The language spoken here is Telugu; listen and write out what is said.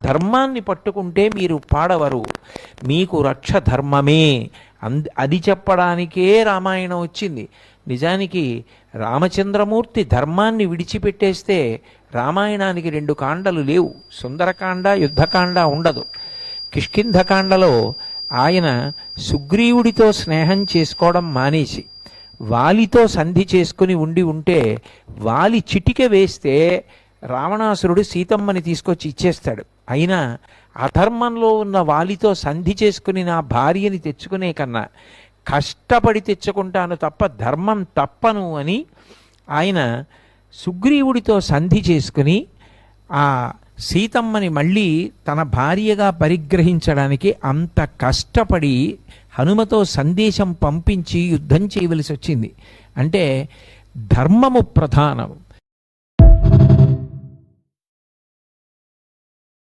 ధర్మాన్ని పట్టుకుంటే మీరు పాడవరు, మీకు రక్ష ధర్మమే. అది చెప్పడానికే రామాయణం వచ్చింది. నిజానికి రామచంద్రమూర్తి ధర్మాన్ని విడిచిపెట్టేస్తే రామాయణానికి 2 కాండలు లేవు. సుందరకాండ, యుద్ధకాండ ఉండదు. కిష్కింధకాండలో ఆయన సుగ్రీవుడితో స్నేహం చేసుకోవడం మానేసి వాలితో సంధి చేసుకుని ఉంటే వాలి చిటిక వేస్తే రావణాసురుడు సీతమ్మని తీసుకొచ్చి ఇచ్చేస్తాడు. అయినా అధర్మంలో ఉన్న వాలితో సంధి చేసుకుని నా భార్యని తెచ్చుకునే కన్నా కష్టపడి తెచ్చుకుంటాను తప్ప ధర్మం తప్పను అని ఆయన సుగ్రీవుడితో సంధి చేసుకుని ఆ సీతమ్మని మళ్ళీ తన భార్యగా పరిగ్రహించడానికి అంత కష్టపడి హనుమతో సందేశం పంపించి యుద్ధం చేయవలసి వచ్చింది. అంటే ధర్మము ప్రధానం.